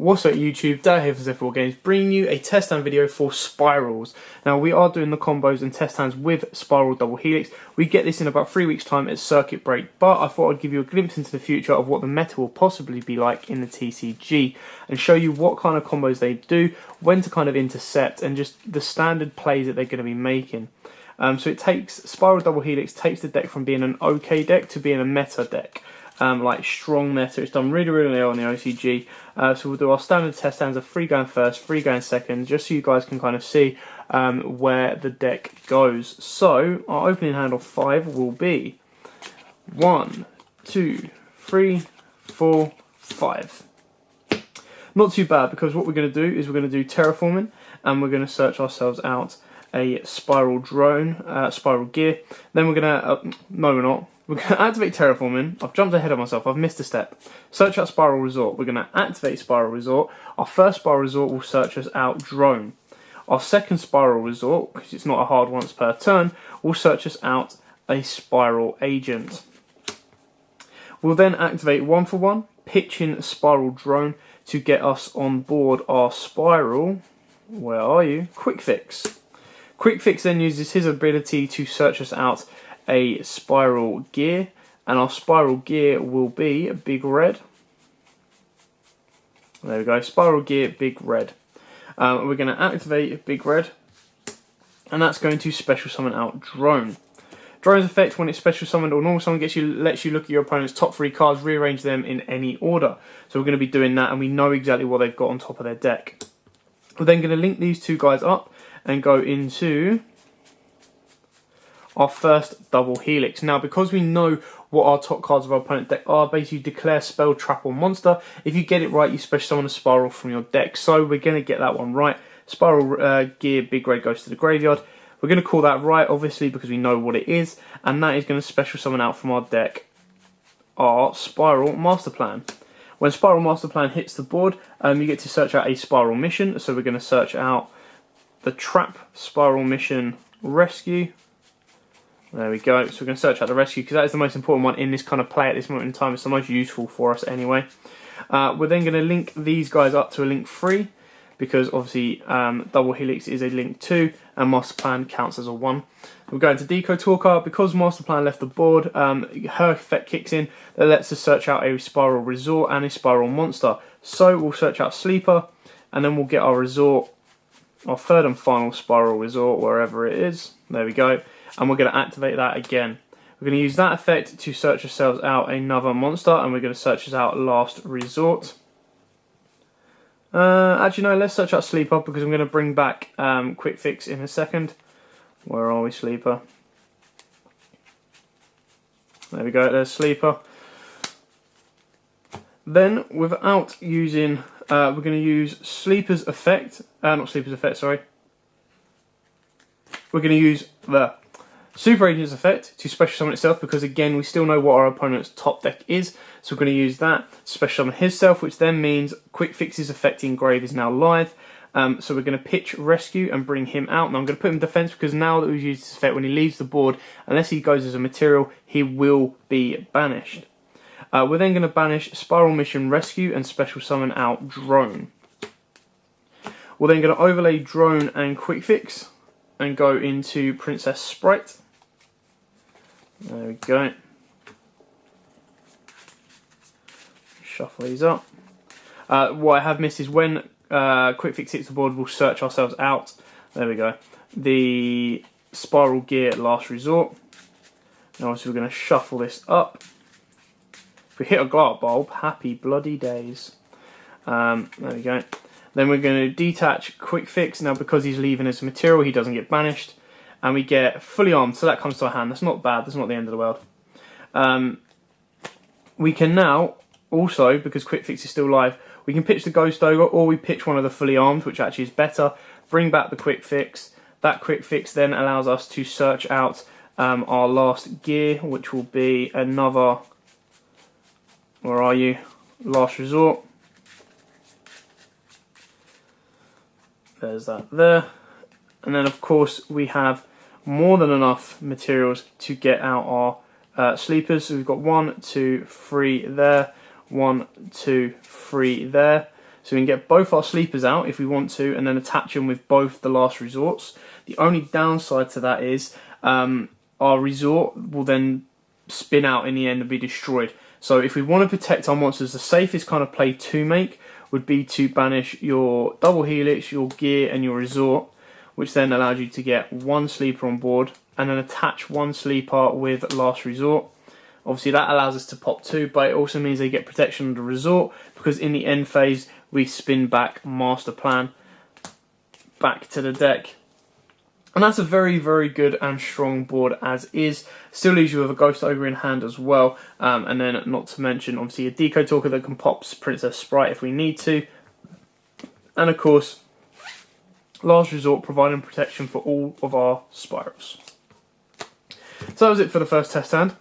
What's up YouTube, Dad here for Zephyr Games, bringing you a test hand video for Spyrals. Now we are doing the combos and test hands with Spyral Double Helix. We get this in about 3 weeks time at Circuit Break, but I thought I'd give you a glimpse into the future of what the meta will possibly be like in the TCG and show you what kind of combos they do, when to kind of intercept, and just the standard plays that they're going to be making. So it takes, Spyral Double Helix takes the deck from being an okay deck to being a meta deck. Like strong meta. It's done really well on the OCG. So we'll do our standard test hands of 3 going first, 3 going second, just so you guys can kind of see where the deck goes. So our opening hand of 5 will be 1, 2, 3, 4, 5. Not too bad, because what we're going to do is we're going to do terraforming, and we're going to search ourselves out a spiral drone, spiral gear. Then we're going to, no we're not. We're going to activate terraforming. I've jumped ahead of myself, I've missed a step. Search out Spyral Resort. We're going to activate Spyral Resort. Our first Spyral Resort will search us out drone. Our second Spyral Resort, because it's not a hard once per turn, will search us out a Spiral Agent. We'll then activate 1 for 1, pitching Spiral Drone to get us on board our Spyral. Where are you? Quick Fix. Quick Fix then uses his ability to search us out a spiral gear, and our spiral gear will be big red. There we go, spiral gear, big red. We're going to activate big red, and that's going to special summon out drone. Drone's effect, when it's special summoned or normal summon, lets you look at your opponent's top 3 cards, rearrange them in any order. So we're going to be doing that, and we know exactly what they've got on top of their deck. We're then going to link these two guys up and go into our first double helix. Now, because we know what our top cards of our opponent deck are, basically declare, spell, trap, or monster. If you get it right, you special summon a spiral from your deck. So we're going to get that one right. Spiral gear, big red, goes to the graveyard. We're going to call that right, obviously, because we know what it is, and that is going to special summon out from our deck our Spiral Master Plan. When Spiral Master Plan hits the board, you get to search out a Spiral mission. So we're going to search out the Trap Spiral Mission Rescue. There we go. So we're going to search out the rescue, because that is the most important one in this kind of play at this moment in time. It's the most useful for us anyway. We're then going to link these guys up to a link 3, because obviously Double Helix is a link 2 and Master Plan counts as a 1. We're going to Deco Talker. Because Master Plan left the board, her effect kicks in that lets us search out a Spiral Resort and a Spiral Monster. So we'll search out Sleeper, and then we'll get our resort, our third and final Spiral Resort, wherever it is. There we go. And we're going to activate that again. We're going to use that effect to search ourselves out another monster, and we're going to search us out Last Resort. Actually no, let's search out Sleeper, because I'm going to bring back Quick Fix in a second. Where are we, Sleeper? There we go, there's Sleeper. Then, without using, we're going to use Sleeper's effect, not Sleeper's effect, sorry. We're going to use the Super Agent's effect to special summon itself, because again we still know what our opponent's top deck is, so we're going to use that to special summon himself, which then means Quick Fix's effect in Grave is now live. So we're going to pitch Rescue and bring him out. Now I'm going to put him in defense, because now that we've used this effect, when he leaves the board, unless he goes as a material, he will be banished. We're then going to banish Spiral Mission Rescue and special summon out Drone. We're then going to overlay Drone and Quick Fix and go into Princess Sprite. There we go. Shuffle these up. What I have missed is when Quick Fix hits the board, we'll search ourselves out. There we go. The Spiral Gear Last Resort. Now obviously we're going to shuffle this up. If we hit a Glart Bulb, happy bloody days. There we go. Then we're going to detach Quick Fix. Now because he's leaving as a material, he doesn't get banished. And we get Fully Armed, so that comes to our hand. That's not bad, that's not the end of the world. We can now, also, because Quick Fix is still live, we can pitch the Ghost Ogre, or we pitch one of the Fully Armed, which actually is better. Bring back the Quick Fix. That Quick Fix then allows us to search out our last gear, which will be another, where are you? Last Resort. There's that there. And then of course we have more than enough materials to get out our sleepers. So we've got 1, 2, 3 there, 1, 2, 3 there. So we can get both our sleepers out if we want to, and then attach them with both the last resorts. The only downside to that is our resort will then spin out in the end and be destroyed. So if we want to protect our monsters, the safest kind of play to make would be to banish your double helix, your gear, and your resort, which then allows you to get one sleeper on board, and then attach one sleeper with last resort. Obviously that allows us to pop 2, but it also means they get protection of the resort, because in the end phase we spin back master plan back to the deck. And that's a very, very good and strong board as is. Still leaves you with a Ghost Ogre in hand as well. And then not to mention, obviously, a Deco Talker that can pop Princess Sprite if we need to. And of course, last resort, providing protection for all of our Spyrals. So that was it for the first test hand.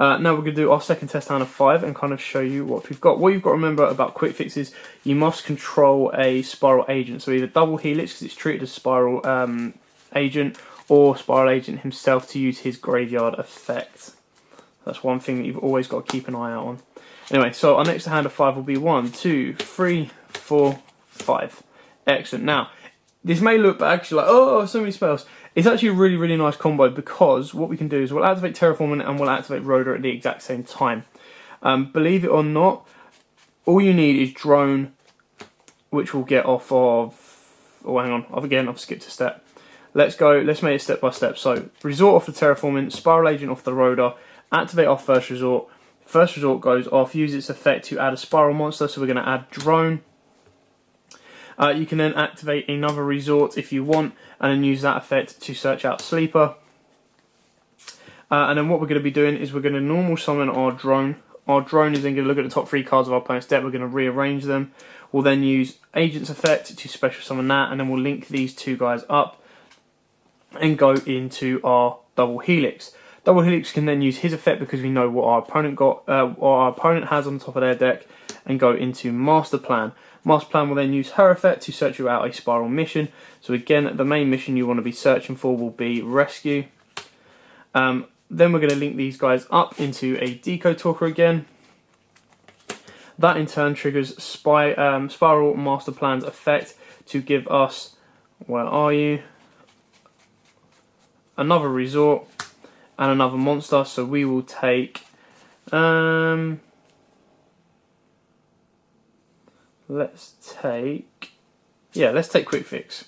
Now we're going to do our second test hand of 5 and kind of show you what we've got. What you've got to remember about quick fixes, you must control a Spyral agent. So either double helix, because it's treated as Spyral agent, or Spyral agent himself to use his graveyard effect. That's one thing that you've always got to keep an eye out on. Anyway, so our next hand of 5 will be 1, 2, 3, 4, 5. Excellent. Now, this may look actually like, oh, so many spells. It's actually a really, really nice combo, because what we can do is we'll activate Terraforming and we'll activate Rhoda at the exact same time. Believe it or not, all you need is Drone, which we'll get off of... Oh, hang on. I've skipped a step. Let's go. Let's make it step by step. So, Resort off the Terraforming, Spyral Agent off the Rhoda, activate our first Resort. First Resort goes off, use its effect to add a Spyral monster, so we're going to add Drone. You can then activate another resort if you want, and then use that effect to search out Sleeper. And then what we're going to be doing is we're going to normal summon our drone. Our drone is then going to look at the top 3 cards of our opponent's deck. We're going to rearrange them. We'll then use Agent's effect to special summon that, and then we'll link these 2 guys up and go into our double helix. Double helix can then use his effect because we know what our opponent got, or our opponent has on top of their deck, and go into master plan. Master Plan will then use her effect to search you out a Spyral mission. So again, the main mission you want to be searching for will be Rescue. Then we're going to link these guys up into a Deco Talker again. That in turn triggers Spyral Master Plan's effect to give us, where are you? Another resort and another monster. So we will take... let's take Quick Fix.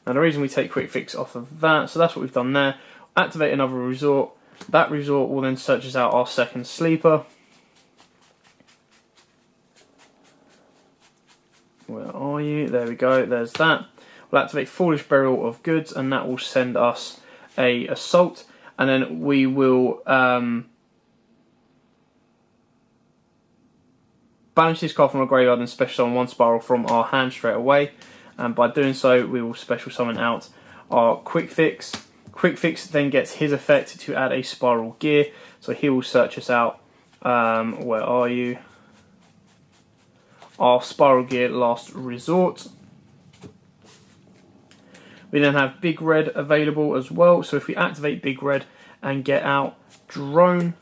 Now the reason we take Quick Fix off of that, so that's what we've done there. Activate another resort. That resort will then search us out our second sleeper. Where are you? There we go, there's that. We'll activate Foolish Burial of Goods, and that will send us a Assault, and then we will banish this card from our graveyard and special summon 1 Spyral from our hand straight away. And by doing so, we will special summon out our Quick Fix. Quick Fix then gets his effect to add a Spyral Gear. So he will search us out. Where are you? Our Spyral Gear Last Resort. We then have Big Red available as well. So if we activate Big Red and get out Drone,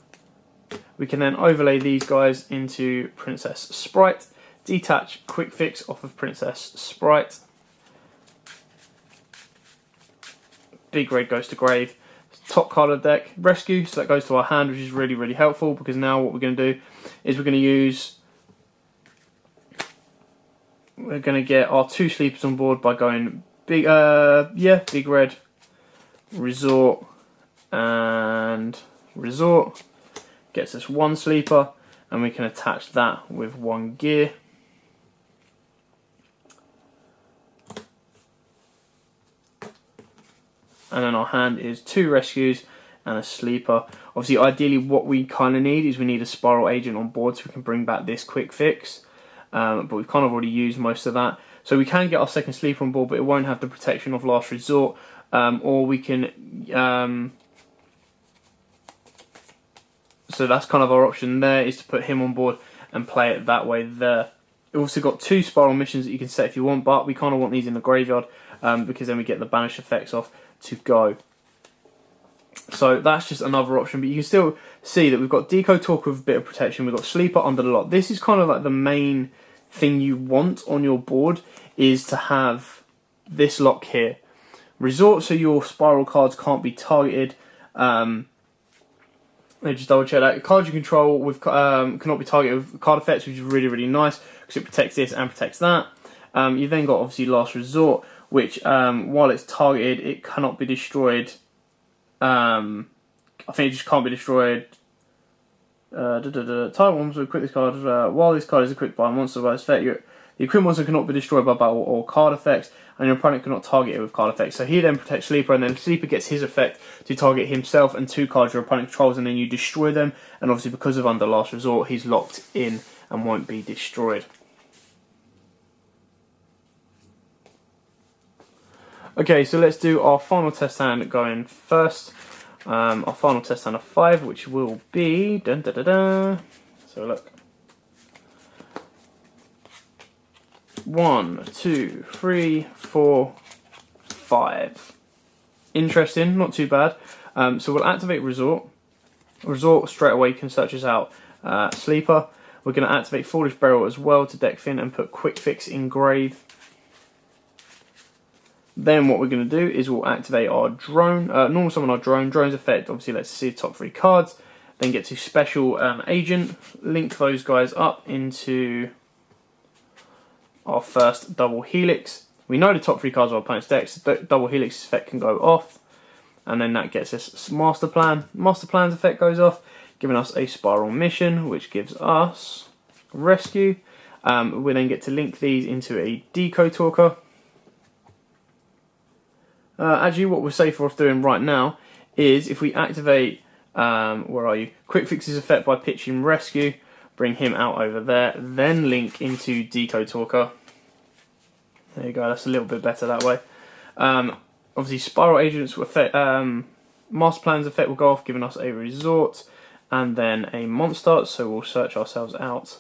we can then overlay these guys into Princess Sprite, detach Quick Fix off of Princess Sprite. Big Red goes to grave. Top card of the deck, Rescue, so that goes to our hand, which is really, really helpful, because now what we're going to do is we're going to get our 2 sleepers on board by going Big Red, Resort, and Resort. Gets us 1 sleeper, and we can attach that with 1 gear. And then our hand is 2 rescues and a sleeper. Obviously, ideally what we kind of need is we need a Spyral agent on board so we can bring back this Quick Fix. But we've kind of already used most of that. So we can get our second sleeper on board, but it won't have the protection of Last Resort. Or we can... So that's kind of our option there, is to put him on board and play it that way there. We've also got 2 Spyral missions that you can set if you want, but we kind of want these in the graveyard because then we get the banish effects off to go. So that's just another option, but you can still see that we've got Deco Talker with a bit of protection, we've got Sleeper under the lot. This is kind of like the main thing you want on your board is to have this lock here. Resort, so your Spyral cards can't be targeted. Let me just double check that. Cards you control with cannot be targeted with card effects, which is really, really nice because it protects this and protects that. You've then got obviously Last Resort, which while it's targeted, it cannot be destroyed. I think it just can't be destroyed. Target ones will equip this card. While this card is equipped by a monster by its effect, the equipped monster cannot be destroyed by battle or card effects, and your opponent cannot target it with card effects. So he then protects Sleeper, and then Sleeper gets his effect to target himself and 2 cards your opponent controls, and then you destroy them. And obviously, because of Under Last Resort, he's locked in and won't be destroyed. Okay, so let's do our final test hand going first. Our final test hand of 5, which will be so look. 1, 2, 3, 4, 5. Interesting, not too bad. So we'll activate Resort. Resort straight away can search us out. Sleeper. We're going to activate Foolish Burial as well to deck Fin and put Quick Fix in Grave. Then what we're going to do is we'll activate our drone, normal summon our drone. Drone's effect, obviously let's see the top 3 cards. Then get to Special Agent, link those guys up into our first Double Helix. We know the top 3 cards of our opponent's deck, so Double Helix effect can go off. And then that gets us Master Plan. Master Plan's effect goes off, giving us a Spyral mission, which gives us Rescue. We then get to link these into a Deco Talker. Actually, what we're safer off doing right now is if we activate, where are you? Quick Fix's effect by pitching Rescue, bring him out over there, then link into Deco Talker. There you go, that's a little bit better that way. Obviously, Spyral Agent's effect, Master Plan's effect will go off, giving us a Resort and then a Monster, so we'll search ourselves out.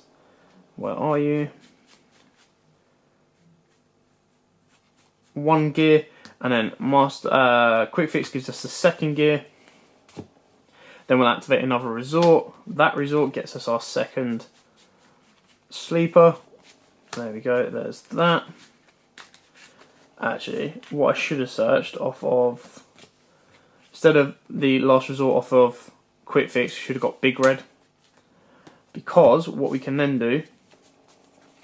Where are you? 1 gear. And then Quick Fix gives us the 2nd gear. Then we'll activate another Resort. That Resort gets us our 2nd Sleeper. There we go, there's that. Actually, what I should have searched off of, instead of the Last Resort off of Quick Fix, should have got Big Red. Because what we can then do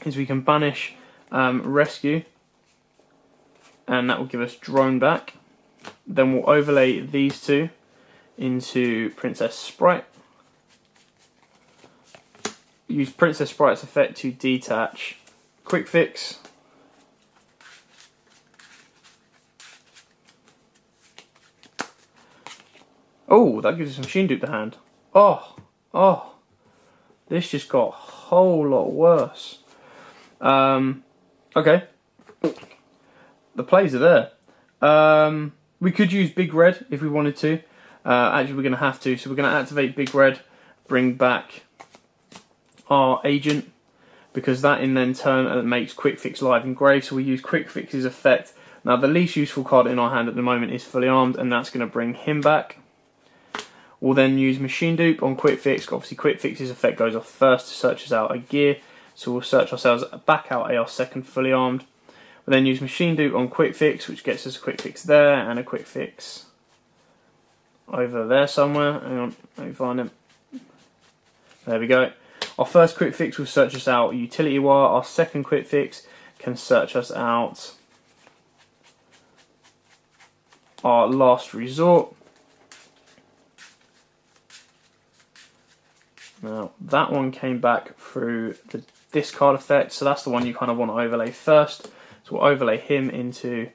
is we can banish Rescue, and that will give us Drone back. Then we'll overlay these 2 into Princess Sprite. Use Princess Sprite's effect to detach Quick Fix. Oh, that gives us Machine Dupe to hand. Oh, this just got a whole lot worse. Okay. The plays are there. We could use Big Red if we wanted to. Actually, we're going to have to. So we're going to activate Big Red, bring back our Agent, because that in then turn makes Quick Fix live in Grave. So we use Quick Fix's effect. Now, the least useful card in our hand at the moment is Fully Armed, and that's going to bring him back. We'll then use Machine Dupe on Quick Fix. Obviously, Quick Fix's effect goes off first to search us out a gear. So we'll search ourselves back out our 2nd Fully Armed. We'll then use Machine Dupe on Quick Fix, which gets us a Quick Fix there and a Quick Fix over there somewhere. Hang on, let me find him. There we go. Our first Quick Fix will search us out Utility Wire. Our 2nd Quick Fix can search us out our Last Resort. Now, that one came back through the discard effect, so that's the one you kind of want to overlay first. So we'll overlay him into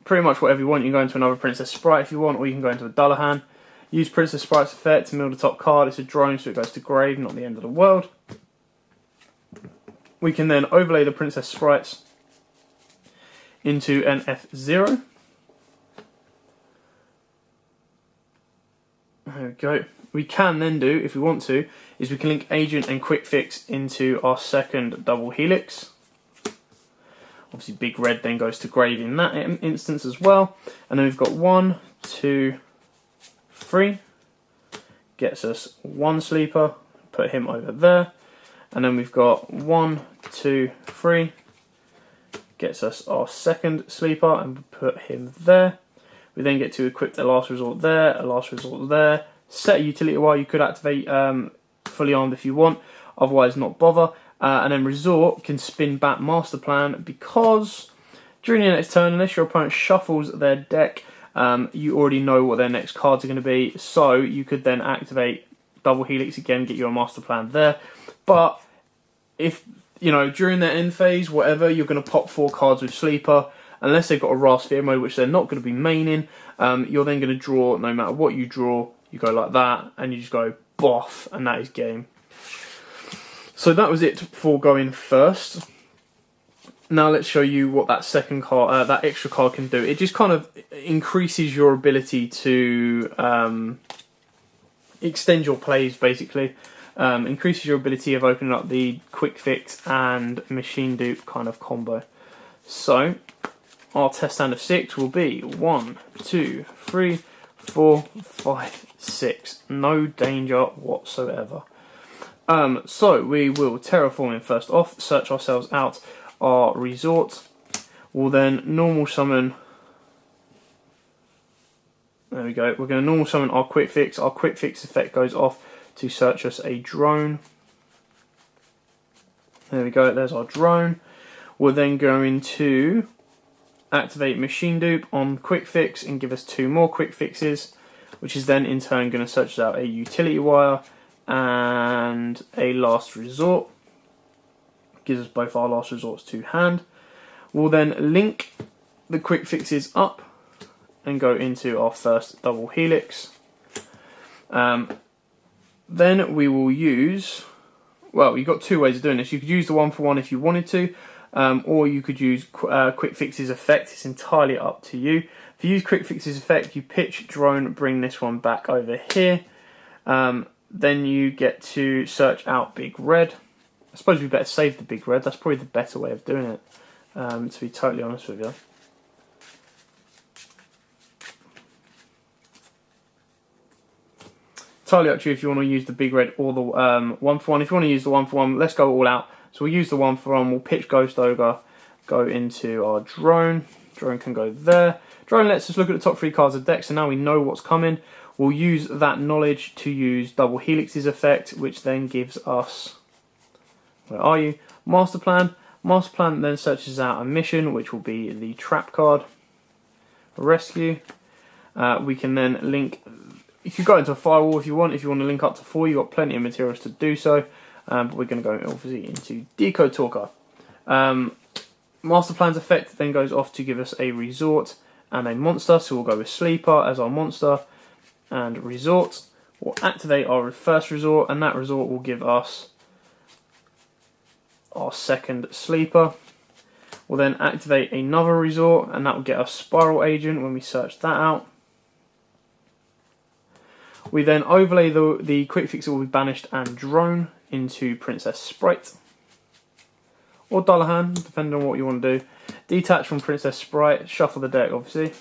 pretty much whatever you want. You can go into another Princess Sprite if you want, or you can go into a Dullahan. Use Princess Sprite's effect to mill the top card. It's a drone, so it goes to Grave, not the end of the world. We can then overlay the Princess Sprites into an F0. There we go. We can then do, if we want to, is we can link Agent and Quick Fix into our 2nd Double Helix. Obviously, Big Red then goes to Grave in that instance as well. And then we've got 1, 2, 3. Gets us 1 Sleeper. Put him over there. And then we've got 1, 2, 3. Gets us our second sleeper, and we put him there. We then get to equip the last resort there, a last resort there. Set a utility while you could activate fully armed if you want, otherwise not bother. And then resort can spin back master plan, because during your next turn, unless your opponent shuffles their deck, you already know what their next cards are going to be. So you could then activate double helix again, get your master plan there. But if you know during their end phase, whatever, you're going to pop 4 cards with sleeper. Unless they've got a Ra Sphere mode, which they're not going to be maining, you're then going to draw. No matter what you draw, you go like that, and you just go boff, and that is game. So that was it for going first. Now let's show you what that second card, that extra card can do. It just kind of increases your ability to extend your plays, basically. Increases your ability of opening up the quick fix and machine dupe kind of combo. So our test stand of 6 will be 1, 2, 3, 4, 5, 6. No danger whatsoever. So we will terraform him first off, search ourselves out our resort. We'll then normal summon. There we go. We're going to normal summon our quick fix. Our quick fix effect goes off to search us a drone. There we go. There's our drone. We're then going to activate machine dupe on quick fix and give us 2 more quick fixes, which is then in turn going to search out a utility wire and a last resort. Gives us both our last resorts to hand. We'll then link the quick fixes up and go into our first double helix. Then we will use, well, you've got 2 ways of doing this. You could use the 1-for-1 if you wanted to, or you could use quick fixes effect. It's entirely up to you. If you use quick fixes effect, you pitch drone, bring this one back over here. Then you get to search out big red. I suppose we better save the big red. That's probably the better way of doing it, to be totally honest with you. Entirely up to you if you want to use the big red or the 1-for-1. If you want to use the 1-for-1, let's go all out. So we'll use the 1-for-1. We'll pitch Ghost Ogre, go into our drone. Drone can go there. Drone lets us look at the top 3 cards of the deck, so now we know what's coming. We'll use that knowledge to use double helix's effect, which then gives us, where are you? Master plan. Master plan then searches out a mission, which will be the trap card. Rescue. We can then link. You could go into a firewall if you want. If you want to link up to 4, you've got plenty of materials to do so. But we're going to go obviously into Decode Talker. Master plan's effect then goes off to give us a resort and a monster. So we'll go with Sleeper as our monster and resort. We'll activate our first resort, and that resort will give us our second sleeper. We'll then activate another resort, and that will get us Spyral Agent when we search that out. We then overlay the quick fix that will be banished and drone into Princess Sprite. Or Dullahan, depending on what you want to do. Detach from Princess Sprite, shuffle the deck obviously.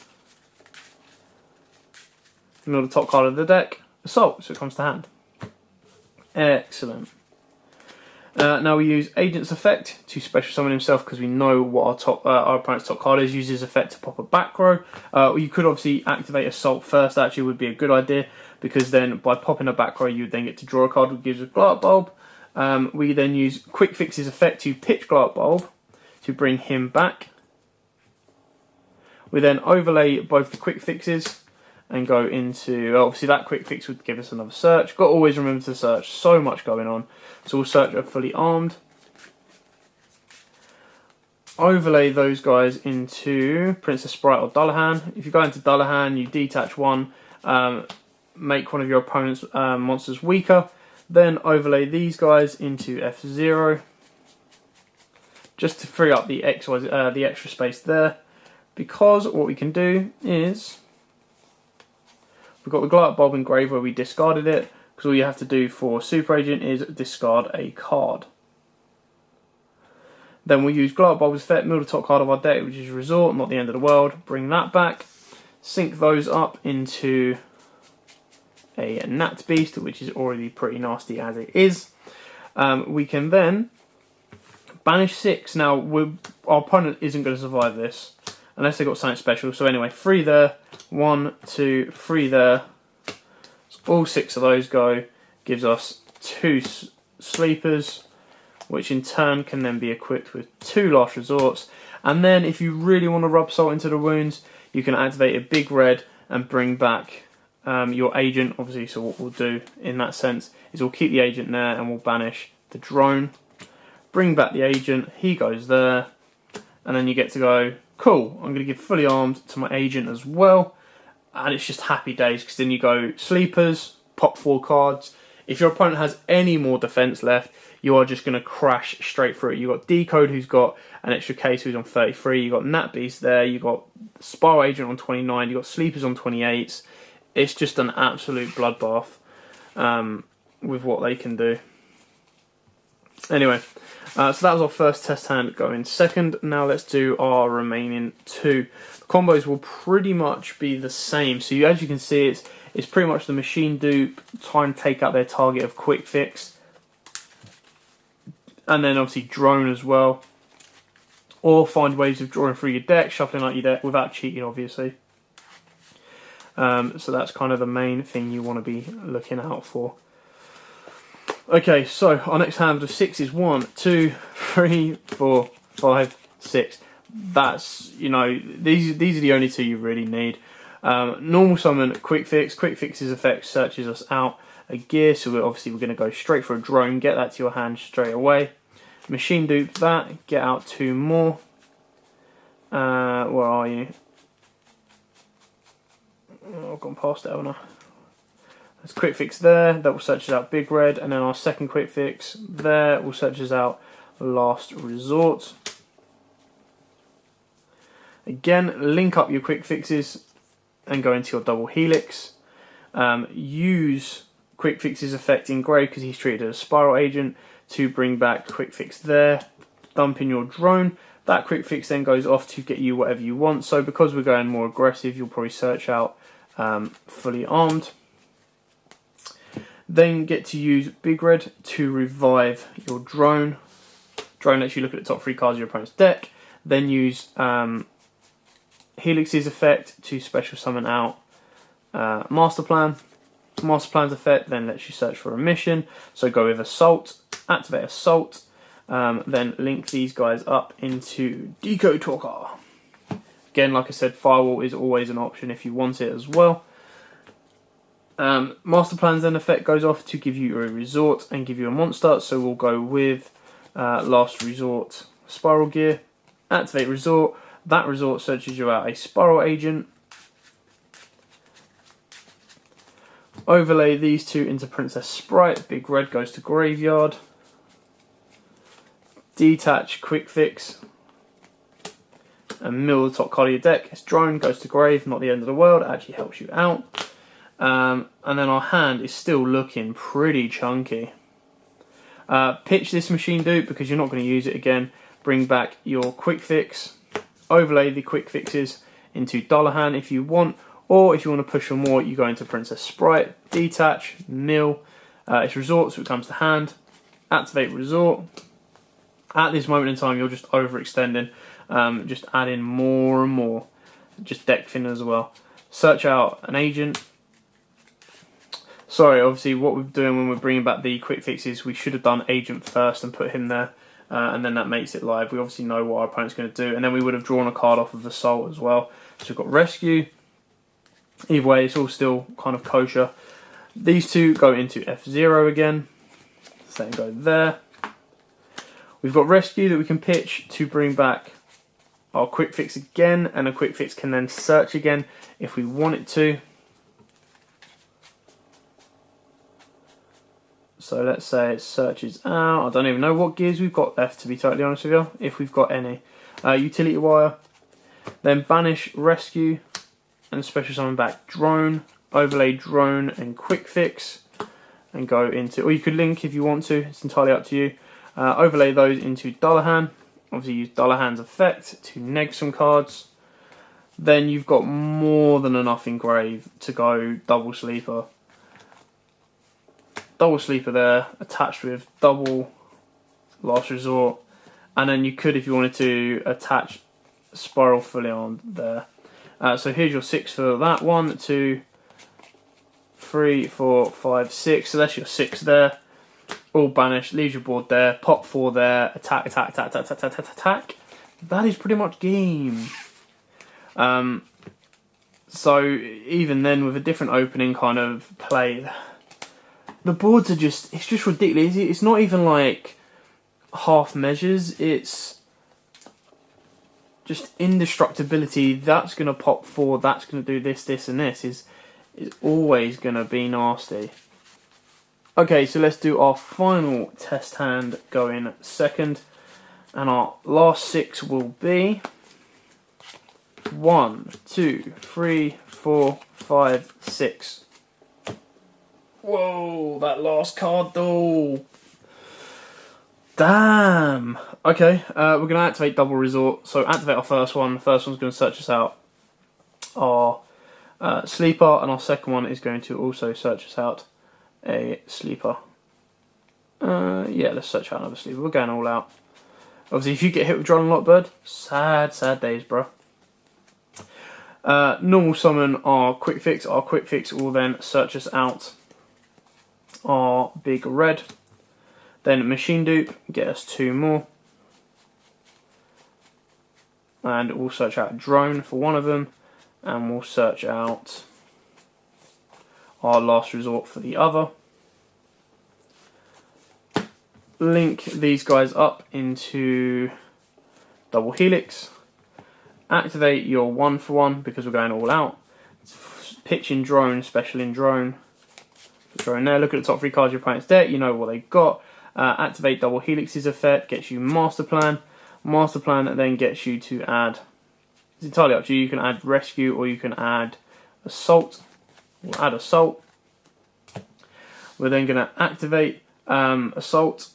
Ignore the top card of the deck. Assault, so it comes to hand. Excellent. Now we use Agent's Effect to special summon himself because we know what our opponent's top card is. Use his effect to pop a back row. You could obviously activate Assault first, actually would be a good idea, because then by popping a back row you would then get to draw a card which gives a Glow Up Bulb. We then use Quick Fix's effect to pitch Glow Up Bulb to bring him back. We then overlay both the Quick Fixes and go into, obviously that quick fix would give us another search. Got to always remember to search, so much going on. So we'll search a fully armed. Overlay those guys into Princess Sprite or Dullahan. If you go into Dullahan, you detach one, make one of your opponent's monsters weaker. Then overlay these guys into F0, just to free up the extra space there. Because what we can do is, we've got the Glow Up Bulb engraved where we discarded it, because all you have to do for Super Agent is discard a card. Then we'll use Glow Up Bulb's effect, mill the top card of our deck, which is Resort, not the end of the world. Bring that back, sync those up into a Nat Beast, which is already pretty nasty as it is. We can then banish 6. Now, our opponent isn't going to survive this unless they got something special. So anyway, 3 there, 1, 2, 3 there. So all 6 of those go. Gives us 2 sleepers, which in turn can then be equipped with 2 last resorts. And then if you really want to rub salt into the wounds, you can activate a big red and bring back your agent. Obviously, so what we'll do in that sense is we'll keep the agent there and we'll banish the drone. Bring back the agent, he goes there, and then you get to go, cool, I'm going to give fully armed to my agent as well. And it's just happy days, because then you go sleepers, pop 4 cards. If your opponent has any more defense left, you are just going to crash straight through it. You've got Decode, who's got an extra case, who's on 33. You've got Nat Beast there. You've got Spyral Agent on 29. You've got Sleepers on 28s. It's just an absolute bloodbath with what they can do. Anyway, so that was our first test hand going second. Now let's do our remaining 2. The combos will pretty much be the same. So as you can see, it's pretty much the machine dupe, try and take out their target of quick fix. And then obviously drone as well. Or find ways of drawing through your deck, shuffling out your deck without cheating, obviously. So that's kind of the main thing you want to be looking out for. Okay, so our next hand of 6 is 1, 2, 3, 4, 5, 6. That's, you know, these are the only 2 you really need. Normal summon, quick fix. Quick fix's effect searches us out a gear, so we're going to go straight for a drone, get that to your hand straight away. Machine dupe that, get out 2 more. Where are you? Oh, I've gone past it, haven't I? There's quick fix there, that will search us out big red, and then our second quick fix there will search us out last resort. Again, link up your quick fixes and go into your double helix. Use quick fix's effect in grey because he's treated as a Spyral agent to bring back quick fix there. Dump in your drone. That quick fix then goes off to get you whatever you want. So because we're going more aggressive, you'll probably search out fully armed. Then get to use big red to revive your drone. Drone lets you look at the top 3 cards of your opponent's deck. Then use Helix's effect to special summon out Master Plan. Master Plan's effect then lets you search for a mission. So go with Assault, activate Assault, then link these guys up into Decode Talker. Again, like I said, Firewall is always an option if you want it as well. Master Plan's then effect goes off to give you a resort and give you a monster. So we'll go with Last Resort Spyral Gear. Activate Resort. That resort searches you out a Spyral agent. Overlay these 2 into Princess Sprite. Big red goes to graveyard. Detach quick fix. And mill the top card of your deck. It's drone, goes to grave, not the end of the world. It actually helps you out. And then our hand is still looking pretty chunky. Pitch this machine dupe because you're not going to use it again. Bring back your quick fix. Overlay the quick fixes into Dullahan if you want, or if you want to push for more, you go into Princess Sprite, detach, mill, it's resort, so it comes to hand, activate resort. At this moment in time, you're just overextending, just add in more and more, just deck thinner as well. Search out an agent. Sorry, obviously what we're doing when we're bringing back the quick fixes, we should have done agent first and put him there. And then that makes it live. We obviously know what our opponent's going to do, and then we would have drawn a card off of Assault as well. So we've got Rescue. Either way, it's all still kind of kosher. These 2 go into F0 again. So they go there. We've got Rescue that we can pitch to bring back our quick fix again, and a quick fix can then search again if we want it to. So let's say it searches out. I don't even know what gears we've got left, to be totally honest with you, if we've got any. Utility Wire. Then banish Rescue and special summon back Drone. Overlay Drone and quick fix. And go into, or you could link if you want to, it's entirely up to you. Overlay those into Dullahan. Obviously use Dullahan's effect to neg some cards. Then you've got more than enough in grave to go double sleeper. double sleeper there, attached with double last resort, and then you could, if you wanted to, attach Spyral fully armed there. So here's your 6 for that. 1, 2, 3, 4, 5, 6. So that's your 6 there. All banished, leaves your board there. Pop 4 there. Attack, attack, attack, attack, attack, attack, attack. That is pretty much game. So even then, with a different opening kind of play, the boards are just, it's just ridiculous. It's not even like half measures, it's just indestructibility. That's going to pop 4, that's going to do this, this and this. Is always going to be nasty. Okay, so let's do our final test hand going second. And our last 6 will be 1, 2, 3, 4, 5, 6. Whoa, that last card though. Damn. Okay, we're going to activate double resort. So activate our first one. The first one's going to search us out our sleeper, and our second one is going to also search us out a sleeper. Yeah, let's search out another sleeper. We're going all out. Obviously, if you get hit with Drawn Lockbird, sad, sad days, bro. Normal summon our quick fix. Our quick fix will then search us out our big red. Then machine dupe, get us 2 more. And we'll search out drone for one of them. And we'll search out our last resort for the other. Link these guys up into double helix. Activate your 1 for 1 because we're going all out. Pitch in drone, special in drone. Put drone there. Look at the top 3 cards of your opponent's deck. You know what they've got. Activate double helix's effect. Gets you master plan. Master plan then gets you to add. It's entirely up to you. You can add rescue or you can add assault. We'll add assault. We're then going to activate assault.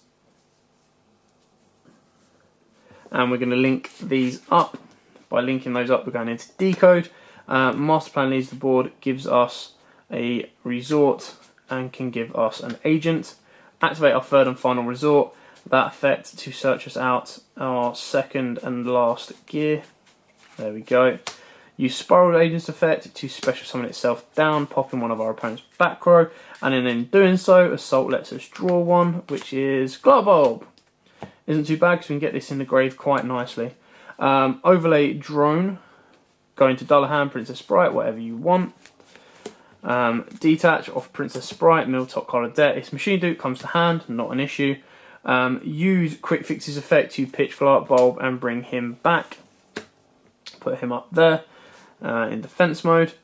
And we're going to link these up. By linking those up, we're going into decode. Master plan leaves the board, gives us a resort, and can give us an agent. Activate our third and final resort. That effect to search us out our second and last gear. There we go. Use Spyral Agent's effect to special summon itself down, popping one of our opponent's back row. And then in doing so, Assault lets us draw one, which is Glow Bulb. Isn't too bad because we can get this in the grave quite nicely. Overlay Drone, go into Dullahan, Princess Sprite, whatever you want. Detach off Princess Sprite, middle top card of deck. Its machine dupe comes to hand, not an issue. Use Quick Fix's effect to pitch Glow Bulb and bring him back. Put him up there in defense mode.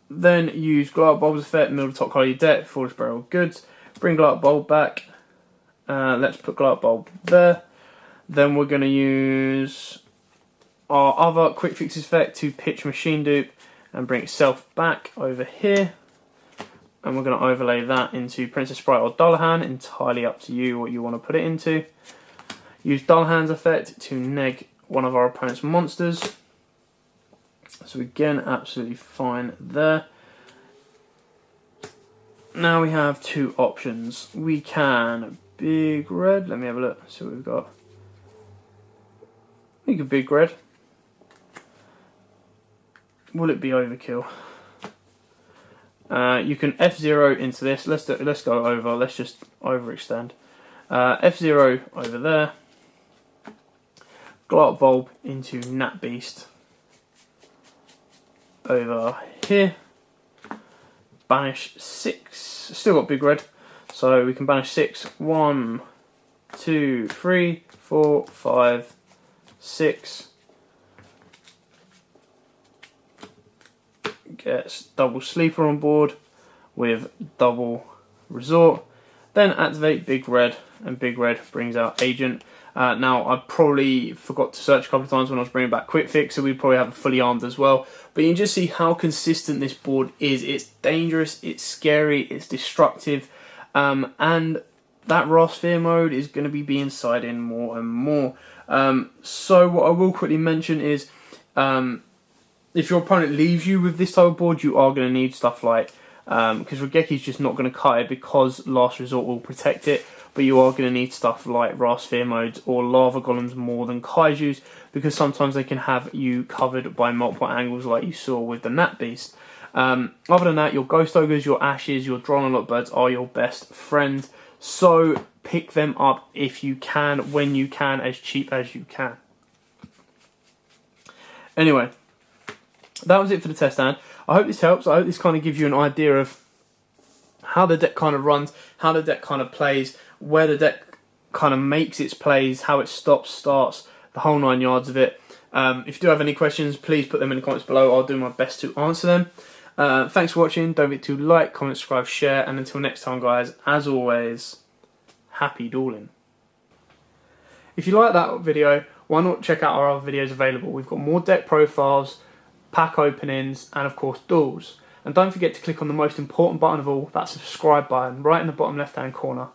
Then use Glow Bulb's effect, middle top card of your deck, Forest Barrel Goods. Bring Glow Bulb back. Let's put Glow Bulb there. Then we're going to use our other Quick Fix's effect to pitch Machine Dupe and bring itself back over here. And we're going to overlay that into Princess Sprite or Dullahan, entirely up to you what you want to put it into. Use Dullahan's effect to neg one of our opponent's monsters. So again, absolutely fine there. Now we have 2 options. We can big red, let me have a look, see what we've got. We could big red. Will it be overkill? You can F0 into this. Let's go over. Let's just overextend. F0 over there. Glow Bulb into Nat Beast over here. Banish 6. Still got big red, so we can banish 6. 1, 2, 3, 4, 5, 6. Gets double sleeper on board with double resort. Then activate big red, and big red brings out agent. Now I probably forgot to search a couple of times when I was bringing back quick fix, so we probably have it fully armed as well. But you can just see how consistent this board is. It's dangerous, it's scary, it's destructive, and that raw sphere mode is going to be being side in more and more. So what I will quickly mention is, if your opponent leaves you with this type of board, you are going to need stuff like because Rageki's just not going to cut it, because Last Resort will protect it. But you are going to need stuff like Wrath Sphere modes or Lava Golems more than Kaijus, because sometimes they can have you covered by multiple angles like you saw with the Nat Beast. Other than that, your Ghost Ogres, your Ashes, your Dronalot Birds are your best friend. So pick them up if you can, when you can, as cheap as you can. Anyway, that was it for the test stand. I hope this helps. I hope this kind of gives you an idea of how the deck kind of runs, how the deck kind of plays, where the deck kind of makes its plays, how it stops, starts, the whole 9 yards of it. If you do have any questions, please put them in the comments below. I'll do my best to answer them. Thanks for watching. Don't forget to like, comment, subscribe, share, and until next time, guys, as always, happy dueling. If you like that video, why not check out our other videos available? We've got more deck profiles, pack openings, and of course duels. And don't forget to click on the most important button of all, that subscribe button, right in the bottom left hand corner.